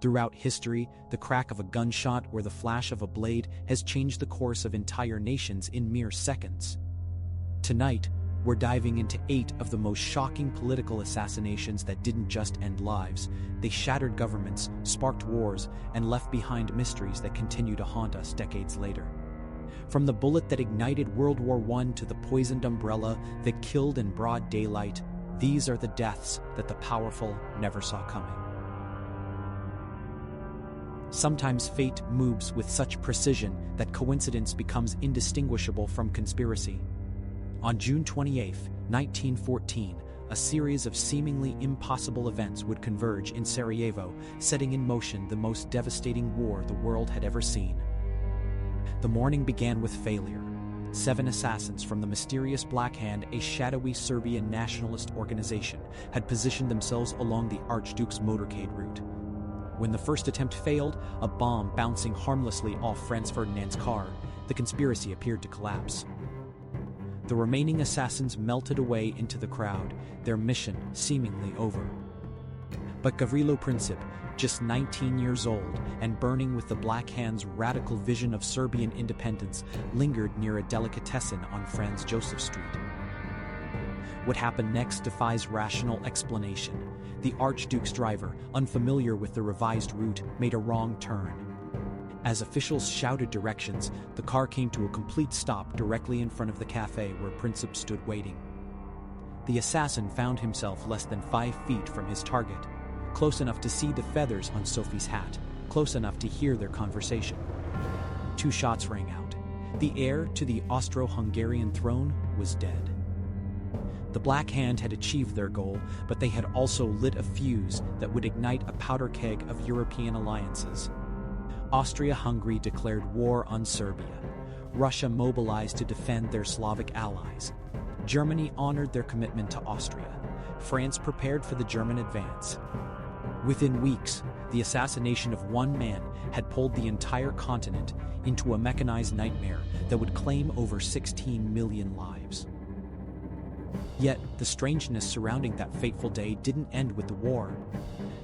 Throughout history, the crack of a gunshot or the flash of a blade has changed the course of entire nations in mere seconds. Tonight, we're diving into 8 of the most shocking political assassinations that didn't just end lives. They shattered governments, sparked wars, and left behind mysteries that continue to haunt us decades later. From the bullet that ignited World War I to the poisoned umbrella that killed in broad daylight, these are the deaths that the powerful never saw coming. Sometimes fate moves with such precision that coincidence becomes indistinguishable from conspiracy. On June 28, 1914, a series of seemingly impossible events would converge in Sarajevo, setting in motion the most devastating war the world had ever seen. The morning began with failure. 7 assassins from the mysterious Black Hand, a shadowy Serbian nationalist organization, had positioned themselves along the Archduke's motorcade route. When the first attempt failed, a bomb bouncing harmlessly off Franz Ferdinand's car, the conspiracy appeared to collapse. The remaining assassins melted away into the crowd, their mission seemingly over. But Gavrilo Princip, just 19 years old and burning with the Black Hand's radical vision of Serbian independence, lingered near a delicatessen on Franz Josef Street. What happened next defies rational explanation. The Archduke's driver, unfamiliar with the revised route, made a wrong turn. As officials shouted directions, the car came to a complete stop directly in front of the cafe where Princip stood waiting. The assassin found himself less than 5 feet from his target, close enough to see the feathers on Sophie's hat, close enough to hear their conversation. 2 shots rang out. The heir to the Austro-Hungarian throne was dead. The Black Hand had achieved their goal, but they had also lit a fuse that would ignite a powder keg of European alliances. Austria-Hungary declared war on Serbia. Russia mobilized to defend their Slavic allies. Germany honored their commitment to Austria. France prepared for the German advance. Within weeks, the assassination of one man had pulled the entire continent into a mechanized nightmare that would claim over 16 million lives. Yet, the strangeness surrounding that fateful day didn't end with the war.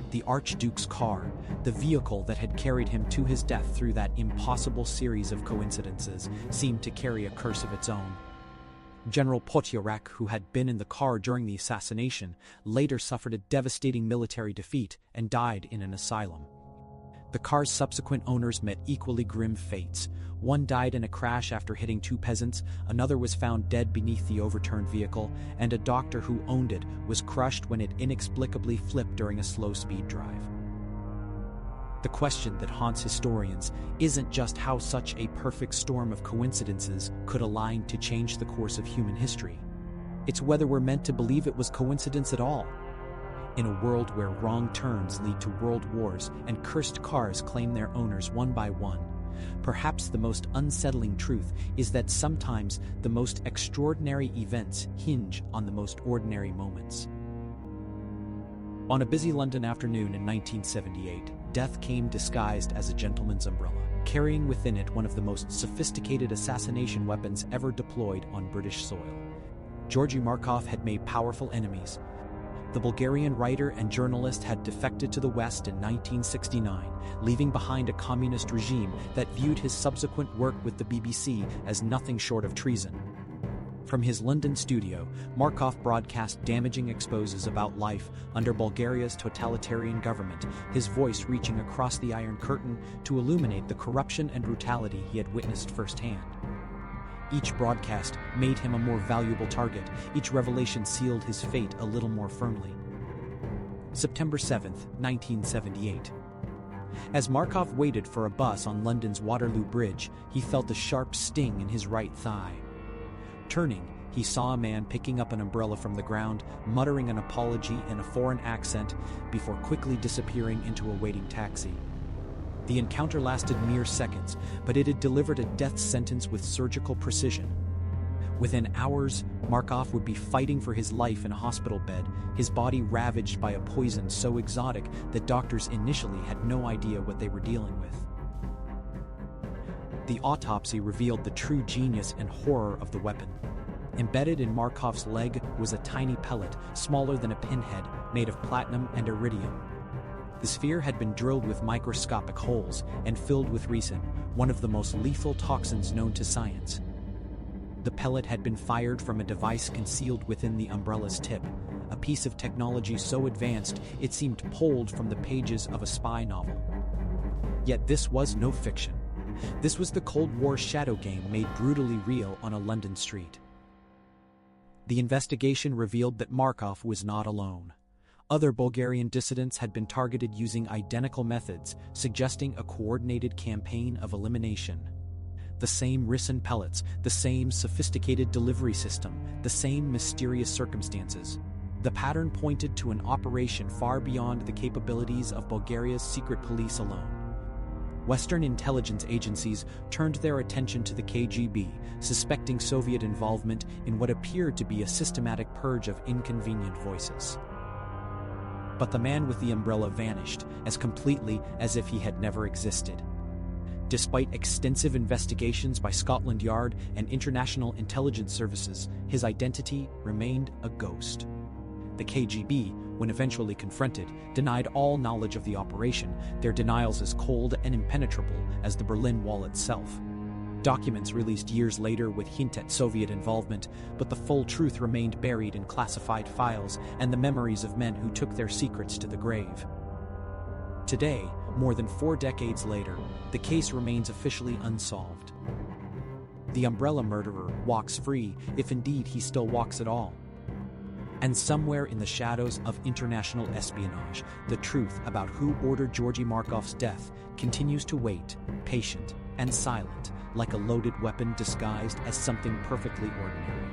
The Archduke's car, the vehicle that had carried him to his death through that impossible series of coincidences, seemed to carry a curse of its own. General Potyorak, who had been in the car during the assassination, later suffered a devastating military defeat and died in an asylum. The car's subsequent owners met equally grim fates. One died in a crash after hitting 2 peasants, another was found dead beneath the overturned vehicle, and a doctor who owned it was crushed when it inexplicably flipped during a slow-speed drive. The question that haunts historians isn't just how such a perfect storm of coincidences could align to change the course of human history. It's whether we're meant to believe it was coincidence at all. In a world where wrong turns lead to world wars and cursed cars claim their owners one by one, perhaps the most unsettling truth is that sometimes the most extraordinary events hinge on the most ordinary moments. On a busy London afternoon in 1978, death came disguised as a gentleman's umbrella, carrying within it one of the most sophisticated assassination weapons ever deployed on British soil. Georgi Markov had made powerful enemies. The Bulgarian writer and journalist had defected to the West in 1969, leaving behind a communist regime that viewed his subsequent work with the BBC as nothing short of treason. From his London studio, Markov broadcast damaging exposes about life under Bulgaria's totalitarian government, his voice reaching across the Iron Curtain to illuminate the corruption and brutality he had witnessed firsthand. Each broadcast made him a more valuable target. Each revelation sealed his fate a little more firmly. September 7, 1978. As Markov waited for a bus on London's Waterloo Bridge, he felt a sharp sting in his right thigh. Turning, he saw a man picking up an umbrella from the ground, muttering an apology in a foreign accent before quickly disappearing into a waiting taxi. The encounter lasted mere seconds, but it had delivered a death sentence with surgical precision. Within hours, Markov would be fighting for his life in a hospital bed, his body ravaged by a poison so exotic that doctors initially had no idea what they were dealing with. The autopsy revealed the true genius and horror of the weapon. Embedded in Markov's leg was a tiny pellet, smaller than a pinhead, made of platinum and iridium. The sphere had been drilled with microscopic holes and filled with resin, one of the most lethal toxins known to science. The pellet had been fired from a device concealed within the umbrella's tip, a piece of technology so advanced it seemed pulled from the pages of a spy novel. Yet this was no fiction. This was the Cold War shadow game made brutally real on a London street. The investigation revealed that Markov was not alone. Other Bulgarian dissidents had been targeted using identical methods, suggesting a coordinated campaign of elimination. The same resin pellets, the same sophisticated delivery system, the same mysterious circumstances. The pattern pointed to an operation far beyond the capabilities of Bulgaria's secret police alone. Western intelligence agencies turned their attention to the KGB, suspecting Soviet involvement in what appeared to be a systematic purge of inconvenient voices. But the man with the umbrella vanished as completely as if he had never existed. Despite extensive investigations by Scotland Yard and international intelligence services, his identity remained a ghost. The KGB, when eventually confronted, denied all knowledge of the operation, their denials as cold and impenetrable as the Berlin Wall itself. Documents released years later would hint at Soviet involvement, but the full truth remained buried in classified files and the memories of men who took their secrets to the grave. Today, more than 4 decades later, the case remains officially unsolved. The umbrella murderer walks free, if indeed he still walks at all. And somewhere in the shadows of international espionage, the truth about who ordered Georgi Markov's death continues to wait, patient and silent, like a loaded weapon disguised as something perfectly ordinary.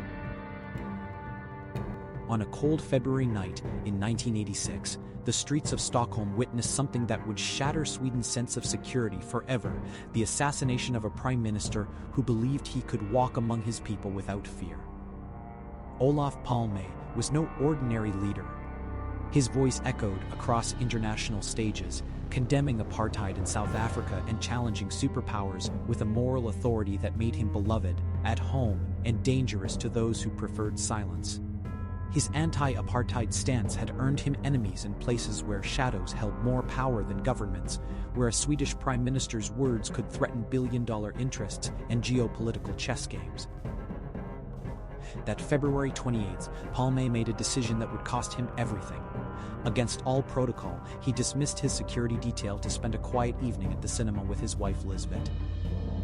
On a cold February night in 1986, the streets of Stockholm witnessed something that would shatter Sweden's sense of security forever: the assassination of a prime minister who believed he could walk among his people without fear. Olof Palme was no ordinary leader. His voice echoed across international stages, condemning apartheid in South Africa and challenging superpowers with a moral authority that made him beloved, at home, and dangerous to those who preferred silence. His anti-apartheid stance had earned him enemies in places where shadows held more power than governments, where a Swedish prime minister's words could threaten billion-dollar interests and geopolitical chess games. That February 28th, Palme made a decision that would cost him everything. Against all protocol, he dismissed his security detail to spend a quiet evening at the cinema with his wife Lisbeth.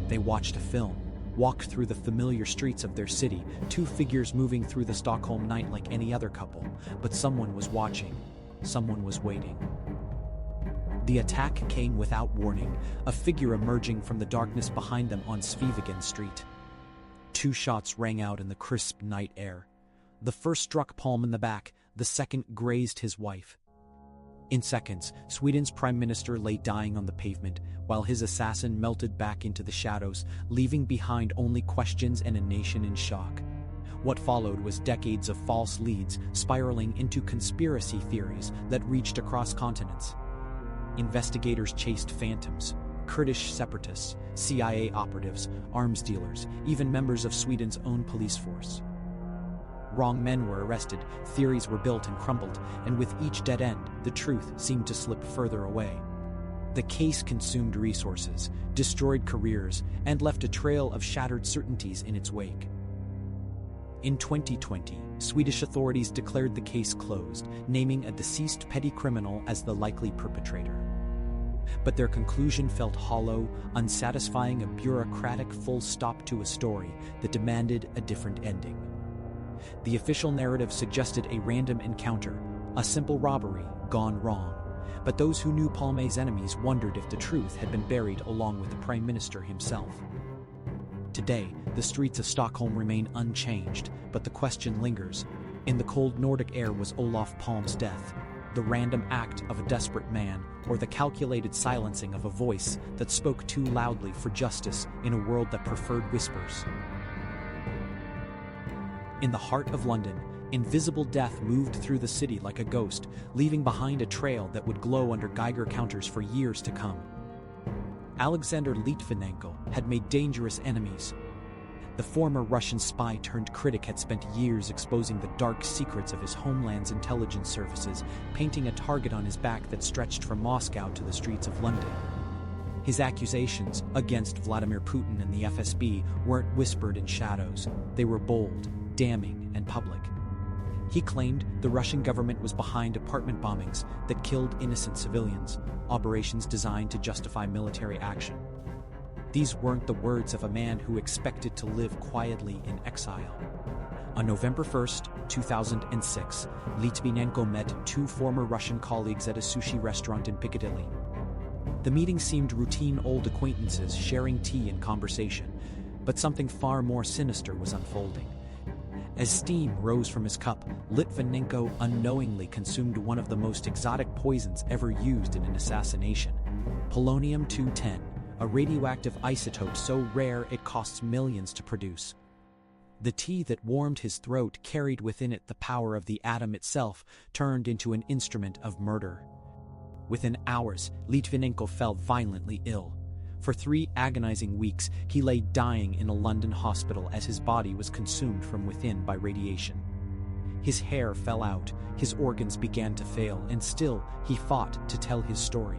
They watched a film, walked through the familiar streets of their city, 2 figures moving through the Stockholm night like any other couple, but someone was watching, someone was waiting. The attack came without warning, a figure emerging from the darkness behind them on Sveavägen Street. 2 shots rang out in the crisp night air. The first struck Palme in the back, the second grazed his wife. In seconds, Sweden's prime minister lay dying on the pavement, while his assassin melted back into the shadows, leaving behind only questions and a nation in shock. What followed was decades of false leads spiraling into conspiracy theories that reached across continents. Investigators chased phantoms, Kurdish separatists, CIA operatives, arms dealers, even members of Sweden's own police force. Wrong men were arrested, theories were built and crumbled, and with each dead end, the truth seemed to slip further away. The case consumed resources, destroyed careers, and left a trail of shattered certainties in its wake. In 2020, Swedish authorities declared the case closed, naming a deceased petty criminal as the likely perpetrator. But their conclusion felt hollow, unsatisfying, a bureaucratic full stop to a story that demanded a different ending. The official narrative suggested a random encounter, a simple robbery gone wrong, but those who knew Palme's enemies wondered if the truth had been buried along with the Prime Minister himself. Today, the streets of Stockholm remain unchanged, but the question lingers. In the cold Nordic air, was Olof Palme's death the random act of a desperate man, or the calculated silencing of a voice that spoke too loudly for justice in a world that preferred whispers? In the heart of London, invisible death moved through the city like a ghost, leaving behind a trail that would glow under Geiger counters for years to come. Alexander Litvinenko had made dangerous enemies. The former Russian spy turned critic had spent years exposing the dark secrets of his homeland's intelligence services, painting a target on his back that stretched from Moscow to the streets of London. His accusations against Vladimir Putin and the FSB weren't whispered in shadows. They were bold, damning, and public. He claimed the Russian government was behind apartment bombings that killed innocent civilians, operations designed to justify military action. These weren't the words of a man who expected to live quietly in exile. On November 1st, 2006, Litvinenko met two former Russian colleagues at a sushi restaurant in Piccadilly. The meeting seemed routine old acquaintances sharing tea and conversation, but something far more sinister was unfolding. As steam rose from his cup, Litvinenko unknowingly consumed one of the most exotic poisons ever used in an assassination: polonium-210, a radioactive isotope so rare it costs millions to produce. The tea that warmed his throat carried within it the power of the atom itself, turned into an instrument of murder. Within hours, Litvinenko fell violently ill. For 3 agonizing weeks, he lay dying in a London hospital as his body was consumed from within by radiation. His hair fell out, his organs began to fail, and still he fought to tell his story.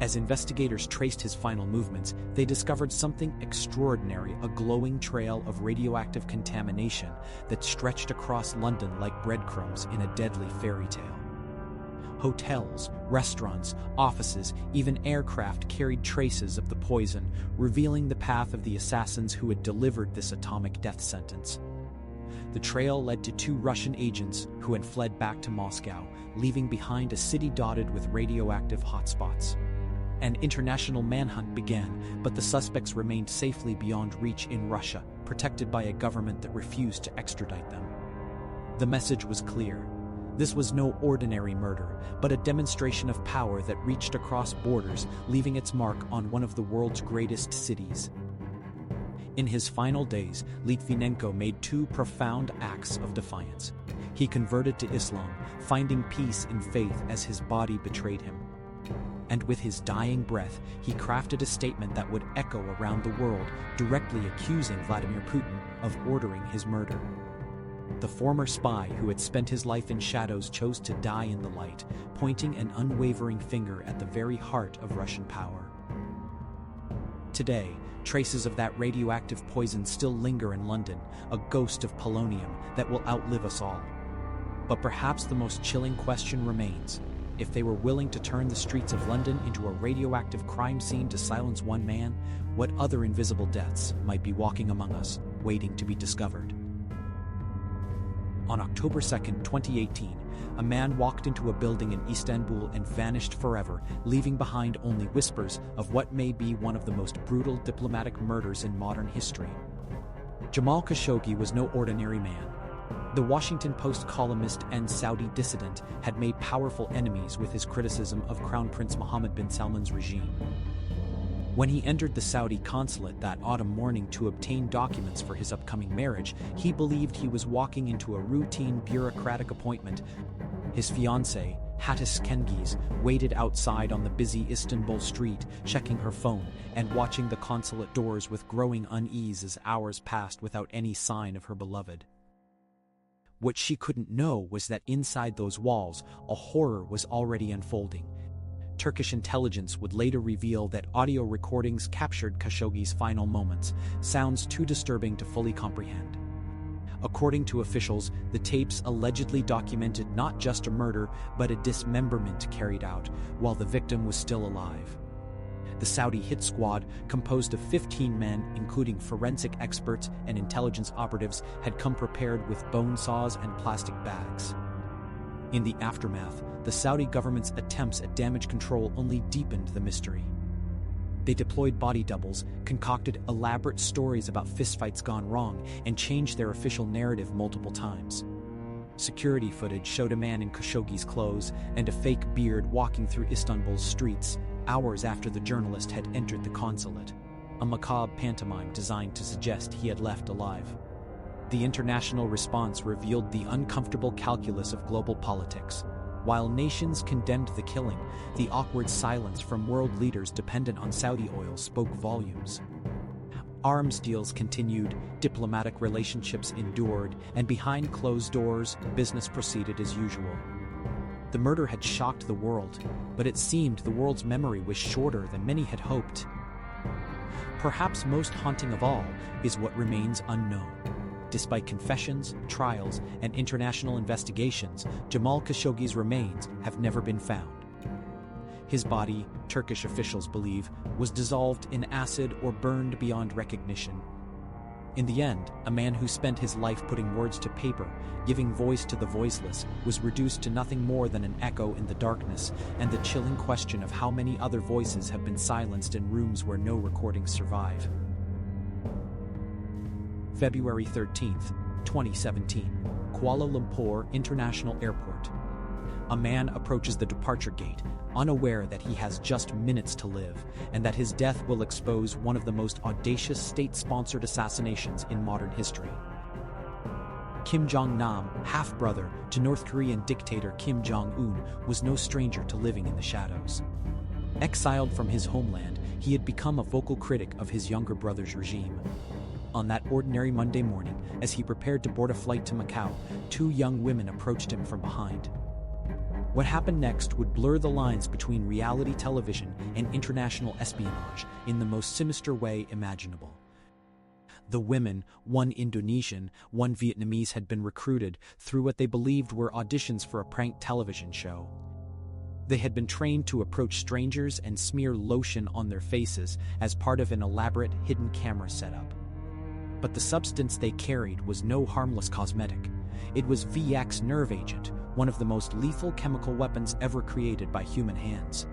As investigators traced his final movements, they discovered something extraordinary: a glowing trail of radioactive contamination that stretched across London like breadcrumbs in a deadly fairy tale. Hotels, restaurants, offices, even aircraft carried traces of the poison, revealing the path of the assassins who had delivered this atomic death sentence. The trail led to 2 Russian agents who had fled back to Moscow, leaving behind a city dotted with radioactive hotspots. An international manhunt began, but the suspects remained safely beyond reach in Russia, protected by a government that refused to extradite them. The message was clear. This was no ordinary murder, but a demonstration of power that reached across borders, leaving its mark on one of the world's greatest cities. In his final days, Litvinenko made 2 profound acts of defiance. He converted to Islam, finding peace in faith as his body betrayed him. And with his dying breath, he crafted a statement that would echo around the world, directly accusing Vladimir Putin of ordering his murder. The former spy who had spent his life in shadows chose to die in the light, pointing an unwavering finger at the very heart of Russian power. Today, traces of that radioactive poison still linger in London, a ghost of polonium that will outlive us all. But perhaps the most chilling question remains: if they were willing to turn the streets of London into a radioactive crime scene to silence one man, what other invisible deaths might be walking among us, waiting to be discovered? On October 2, 2018, a man walked into a building in Istanbul and vanished forever, leaving behind only whispers of what may be one of the most brutal diplomatic murders in modern history. Jamal Khashoggi was no ordinary man. The Washington Post columnist and Saudi dissident had made powerful enemies with his criticism of Crown Prince Mohammed bin Salman's regime. When he entered the Saudi consulate that autumn morning to obtain documents for his upcoming marriage, he believed he was walking into a routine bureaucratic appointment. His fiancée, Hattis Cengiz, waited outside on the busy Istanbul street, checking her phone and watching the consulate doors with growing unease as hours passed without any sign of her beloved. What she couldn't know was that inside those walls, a horror was already unfolding. Turkish intelligence would later reveal that audio recordings captured Khashoggi's final moments, sounds too disturbing to fully comprehend. According to officials, the tapes allegedly documented not just a murder, but a dismemberment carried out while the victim was still alive. The Saudi hit squad, composed of 15 men, including forensic experts and intelligence operatives, had come prepared with bone saws and plastic bags. In the aftermath, the Saudi government's attempts at damage control only deepened the mystery. They deployed body doubles, concocted elaborate stories about fistfights gone wrong, and changed their official narrative multiple times. Security footage showed a man in Khashoggi's clothes and a fake beard walking through Istanbul's streets, hours after the journalist had entered the consulate, a macabre pantomime designed to suggest he had left alive. The international response revealed the uncomfortable calculus of global politics. While nations condemned the killing, the awkward silence from world leaders dependent on Saudi oil spoke volumes. Arms deals continued, diplomatic relationships endured, and behind closed doors, business proceeded as usual. The murder had shocked the world, but it seemed the world's memory was shorter than many had hoped. Perhaps most haunting of all is what remains unknown. Despite confessions, trials, and international investigations, Jamal Khashoggi's remains have never been found. His body, Turkish officials believe, was dissolved in acid or burned beyond recognition. In the end, a man who spent his life putting words to paper, giving voice to the voiceless, was reduced to nothing more than an echo in the darkness, and the chilling question of how many other voices have been silenced in rooms where no recordings survive. February 13, 2017, Kuala Lumpur International Airport. A man approaches the departure gate, unaware that he has just minutes to live, and that his death will expose one of the most audacious state-sponsored assassinations in modern history. Kim Jong-nam, half-brother to North Korean dictator Kim Jong-un, was no stranger to living in the shadows. Exiled from his homeland, he had become a vocal critic of his younger brother's regime. On that ordinary Monday morning, as he prepared to board a flight to Macau, two young women approached him from behind. What happened next would blur the lines between reality television and international espionage in the most sinister way imaginable. The women, one Indonesian, one Vietnamese, had been recruited through what they believed were auditions for a prank television show. They had been trained to approach strangers and smear lotion on their faces as part of an elaborate hidden camera setup. But the substance they carried was no harmless cosmetic. It was VX nerve agent, one of the most lethal chemical weapons ever created by human hands.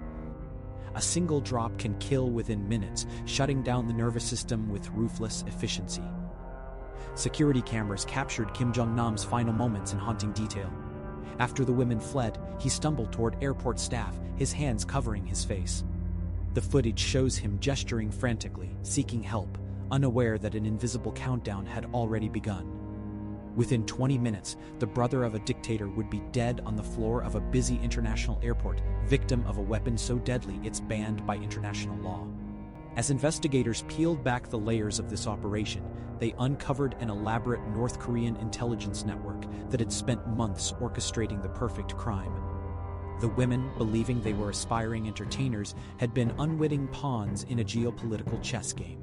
A single drop can kill within minutes, shutting down the nervous system with ruthless efficiency. Security cameras captured Kim Jong-nam's final moments in haunting detail. After the women fled, he stumbled toward airport staff, his hands covering his face. The footage shows him gesturing frantically, seeking help, unaware that an invisible countdown had already begun. Within 20 minutes, the brother of a dictator would be dead on the floor of a busy international airport, victim of a weapon so deadly it's banned by international law. As investigators peeled back the layers of this operation, they uncovered an elaborate North Korean intelligence network that had spent months orchestrating the perfect crime. The women, believing they were aspiring entertainers, had been unwitting pawns in a geopolitical chess game.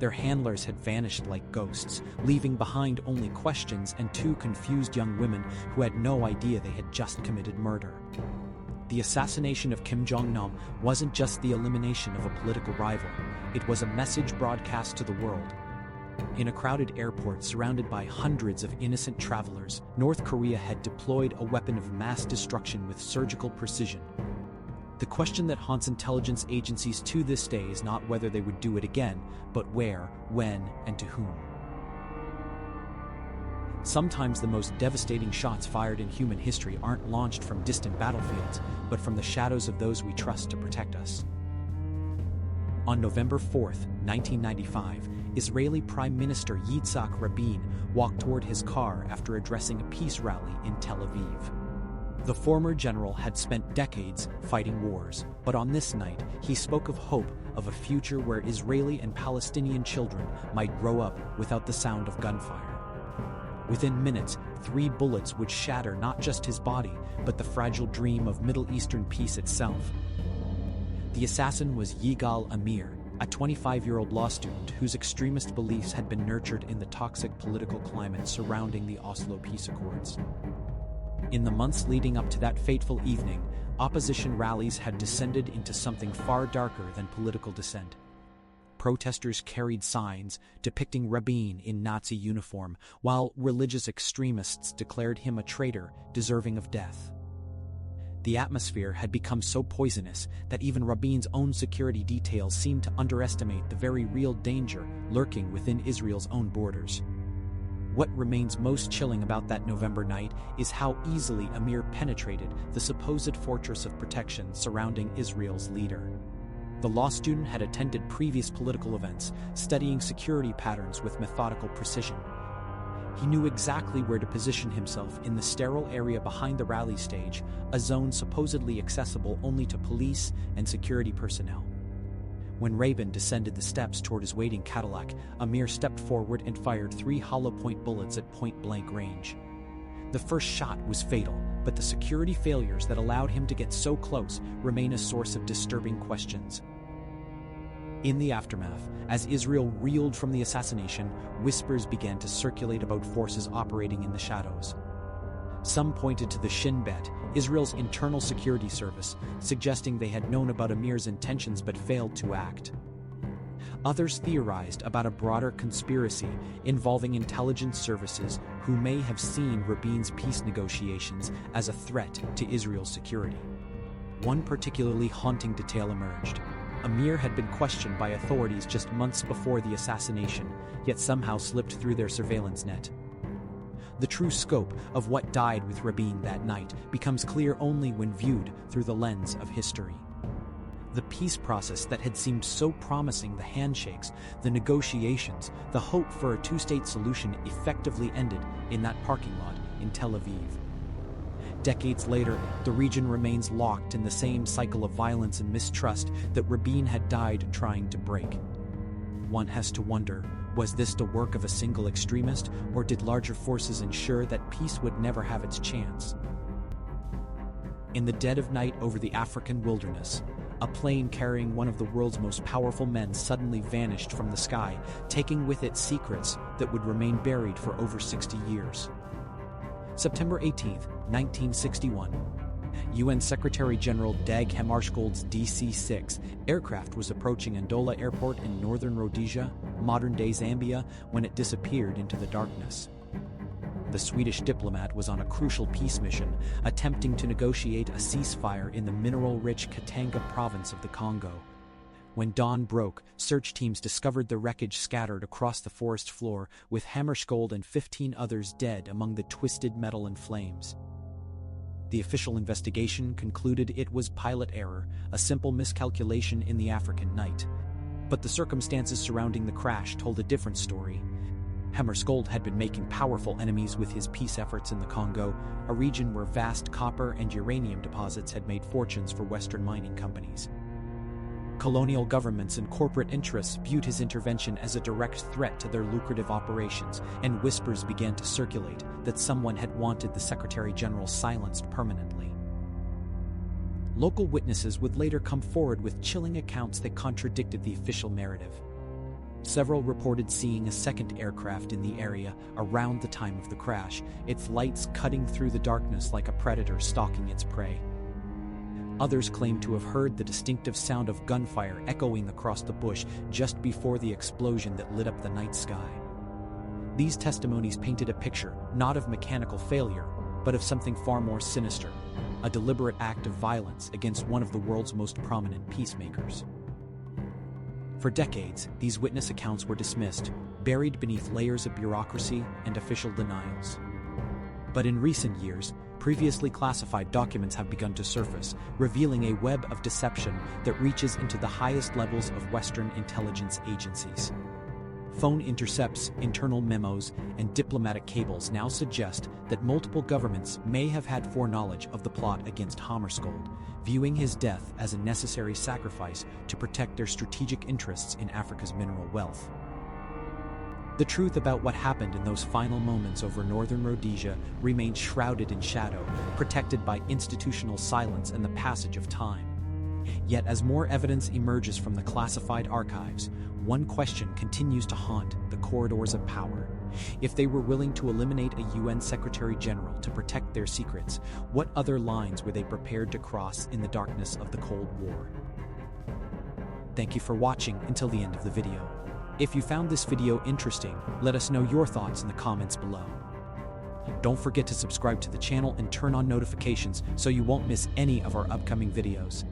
Their handlers had vanished like ghosts, leaving behind only questions and two confused young women who had no idea they had just committed murder. The assassination of Kim Jong-nam wasn't just the elimination of a political rival, it was a message broadcast to the world. In a crowded airport surrounded by hundreds of innocent travelers, North Korea had deployed a weapon of mass destruction with surgical precision. The question that haunts intelligence agencies to this day is not whether they would do it again, but where, when, and to whom. Sometimes the most devastating shots fired in human history aren't launched from distant battlefields, but from the shadows of those we trust to protect us. On November 4, 1995, Israeli Prime Minister Yitzhak Rabin walked toward his car after addressing a peace rally in Tel Aviv. The former general had spent decades fighting wars, but on this night, he spoke of hope of a future where Israeli and Palestinian children might grow up without the sound of gunfire. Within minutes, 3 bullets would shatter not just his body, but the fragile dream of Middle Eastern peace itself. The assassin was Yigal Amir, a 25-year-old law student whose extremist beliefs had been nurtured in the toxic political climate surrounding the Oslo Peace Accords. In the months leading up to that fateful evening, opposition rallies had descended into something far darker than political dissent. Protesters carried signs depicting Rabin in Nazi uniform, while religious extremists declared him a traitor deserving of death. The atmosphere had become so poisonous that even Rabin's own security details seemed to underestimate the very real danger lurking within Israel's own borders. What remains most chilling about that November night is how easily Amir penetrated the supposed fortress of protection surrounding Israel's leader. The law student had attended previous political events, studying security patterns with methodical precision. He knew exactly where to position himself in the sterile area behind the rally stage, a zone supposedly accessible only to police and security personnel. When Rabin descended the steps toward his waiting Cadillac, Amir stepped forward and fired 3 hollow-point bullets at point-blank range. The first shot was fatal, but the security failures that allowed him to get so close remain a source of disturbing questions. In the aftermath, as Israel reeled from the assassination, whispers began to circulate about forces operating in the shadows. Some pointed to the Shin Bet, Israel's internal security service, suggesting they had known about Amir's intentions but failed to act. Others theorized about a broader conspiracy involving intelligence services who may have seen Rabin's peace negotiations as a threat to Israel's security. One particularly haunting detail emerged. Amir had been questioned by authorities just months before the assassination, yet somehow slipped through their surveillance net. The true scope of what died with Rabin that night becomes clear only when viewed through the lens of history. The peace process that had seemed so promising, the handshakes, the negotiations, the hope for a two-state solution effectively ended in that parking lot in Tel Aviv. Decades later, the region remains locked in the same cycle of violence and mistrust that Rabin had died trying to break. One has to wonder, was this the work of a single extremist, or did larger forces ensure that peace would never have its chance? In the dead of night over the African wilderness, a plane carrying one of the world's most powerful men suddenly vanished from the sky, taking with it secrets that would remain buried for over 60 years. September 18, 1961. UN Secretary-General Dag Hammarskjöld's DC-6 aircraft was approaching Ndola Airport in northern Rhodesia, modern-day Zambia, when it disappeared into the darkness. The Swedish diplomat was on a crucial peace mission, attempting to negotiate a ceasefire in the mineral-rich Katanga province of the Congo. When dawn broke, search teams discovered the wreckage scattered across the forest floor, with Hammarskjöld and 15 others dead among the twisted metal and flames. The official investigation concluded it was pilot error, a simple miscalculation in the African night. But the circumstances surrounding the crash told a different story. Hammarskjöld had been making powerful enemies with his peace efforts in the Congo, a region where vast copper and uranium deposits had made fortunes for Western mining companies. Colonial governments and corporate interests viewed his intervention as a direct threat to their lucrative operations, and whispers began to circulate that someone had wanted the Secretary-General silenced permanently. Local witnesses would later come forward with chilling accounts that contradicted the official narrative. Several reported seeing a second aircraft in the area around the time of the crash, its lights cutting through the darkness like a predator stalking its prey. Others claimed to have heard the distinctive sound of gunfire echoing across the bush just before the explosion that lit up the night sky. These testimonies painted a picture not of mechanical failure, but of something far more sinister, a deliberate act of violence against one of the world's most prominent peacemakers. For decades, these witness accounts were dismissed, buried beneath layers of bureaucracy and official denials. But in recent years, previously classified documents have begun to surface, revealing a web of deception that reaches into the highest levels of Western intelligence agencies. Phone intercepts, internal memos, and diplomatic cables now suggest that multiple governments may have had foreknowledge of the plot against Hammarskjöld, viewing his death as a necessary sacrifice to protect their strategic interests in Africa's mineral wealth. The truth about what happened in those final moments over northern Rhodesia remains shrouded in shadow, protected by institutional silence and the passage of time. Yet as more evidence emerges from the classified archives, one question continues to haunt the corridors of power. If they were willing to eliminate a UN Secretary-General to protect their secrets, what other lines were they prepared to cross in the darkness of the Cold War? Thank you for watching until the end of the video. If you found this video interesting, let us know your thoughts in the comments below. Don't forget to subscribe to the channel and turn on notifications so you won't miss any of our upcoming videos.